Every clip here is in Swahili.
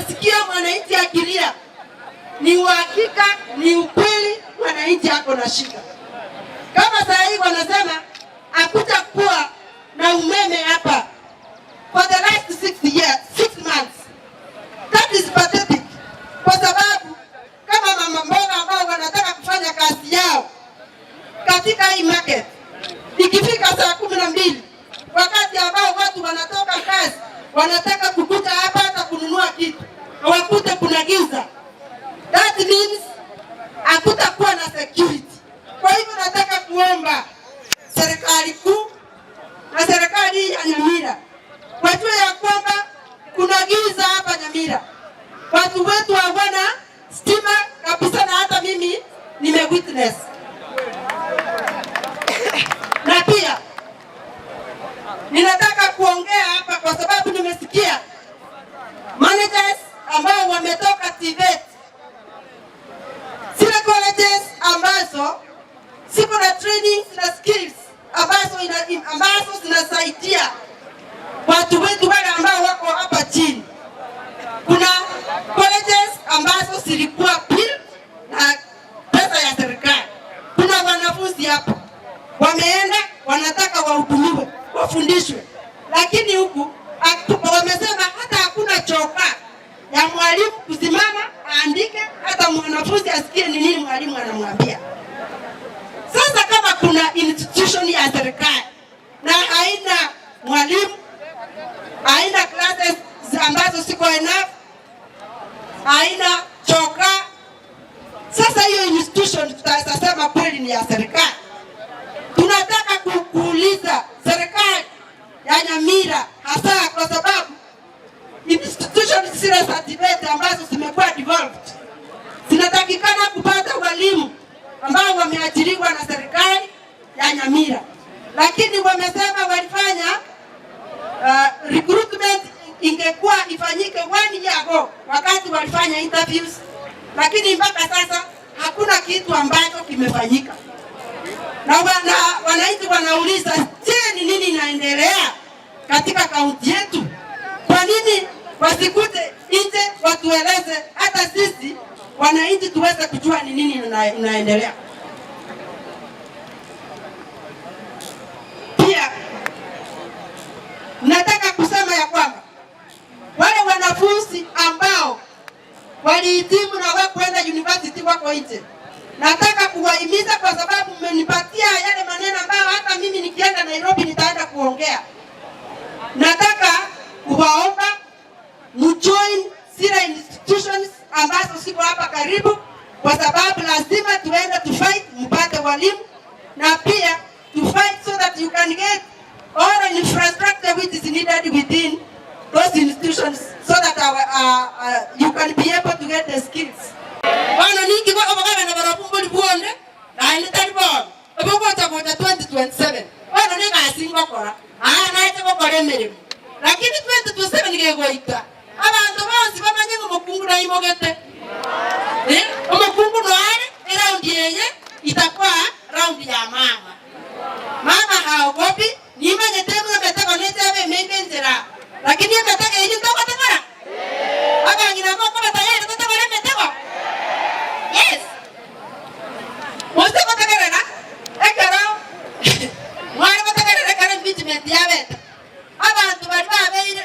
Ukisikia mwananchi akilia, ni uhakika, ni ukweli, mwananchi ako na shida. Kama saa hii wanasema hakutakuwa na umeme hapa for the last 6 months. That is pathetic. Kwa sababu kama mama mboga ambao wanataka kufanya kazi yao katika hii market, ikifika saa 12 wakati ambao watu wanatoka kazi wanataka kukuta hapa hata kununua kitu, hawakute kuna giza. That means hakutakuwa na security. Kwa hivyo nataka kuomba serikali kuu na serikali ya Nyamira wajue ya kwamba kuna giza hapa Nyamira. Watu wetu hawana stima kabisa, na hata mimi nimewitness. Na pia ninataka kuongea hapa kwa sababu nimesikia managers ambao wametoka TVET, zile colleges ambazo siko na training na skills ambazo zinasaidia watu wetu wale ambao wako hapa chini. Kuna colleges ambazo zilikuwa built na pesa ya serikali. Kuna wanafunzi hapo wameenda wanataka wahudumiwe, wafundishwe, lakini huku wamesema hata hakuna choka ya mwalimu kusimama aandike hata mwanafunzi asikie ni nini mwalimu anamwambia. Sasa kama kuna institution ya serikali na haina mwalimu, haina classes ambazo siko enough, haina choka, sasa hiyo institution tutasema kweli ni ya serikali? Tunataka kuuliza serikali ya Nyamira hasa kwa sababu institutions zile za TVET ambazo zimekuwa devolved zinatakikana kupata walimu ambao wameajiriwa na serikali ya Nyamira, lakini wamesema walifanya recruitment ingekuwa ifanyike 1 year ago wakati walifanya interviews, lakini mpaka sasa hakuna kitu ambacho kimefanyika. Na wananchi wanauliza, je, ni nini inaendelea katika kaunti yetu? Kwa nini wasikute nje watueleze hata sisi wananchi tuweze kujua ni nini inaendelea? Pia nataka kusema ya kwamba wale wanafunzi ambao walihitimu na wakwenda university wako nje, nataka kuwahimiza kwa sababu mmenipatia yale maneno ambayo hata mimi nikienda Nairobi nitaenda kuongea. Nataka kuwaomba mjoin zile institutions ambazo siko hapa karibu, kwa sababu lazima tuende to fight mpate walimu, na pia to fight so that you can get all the infrastructure which is needed within those institutions so that you can be able to get the skills. Wana niki kwa obagana na barabungoli buonde na ilitari bon obongo cha 2027 wana ni gasingo kora na ite gukora emirimo, lakini 2027 nigegoita abantu bose bamanye ngo mukungu na imogete umukungu no ari round yenye itakuwa round ya mama haogopi ni manye temu betako nete abe mengenjera, lakini betako yenye ndo katakara aba ngina moko batayari ndo betako. Yes. What's the matter? Ekaro. Mwari matakara ekaro impeachment ya beta. Abantu bari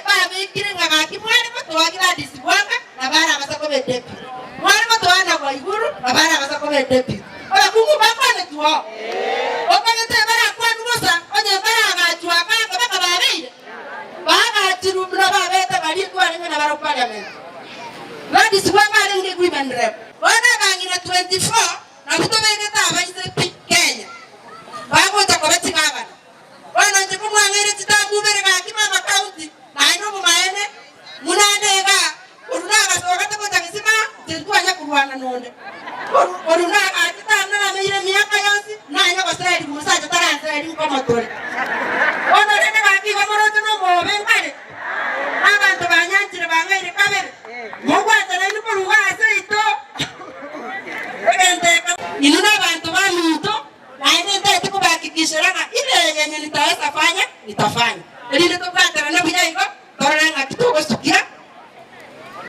babe kirenga gaki mwari mutwagira disibwanga na bara basako bedepi. Mwari mutwana kwa iguru na bara basako bedepi. Oya kungu bakwane tuwa. Okagete bara kwa nusa onye bara agachwa kaka babe. Baga tirumna babeta bari kwa na bara parliament. Ladi sibwanga alinge women rep. Wana bangina 24 na kutomegeta abaise Kenya. Babo takobeti baba. Wana nje kumwangere titabu bere ga kimama county na ino mumaene munandega urunaga sokata ko takisima tentwanya kurwana nonde. Urunaga atitana na meire miaka yonsi na ino basari kumusaja taranza eri mkomotori.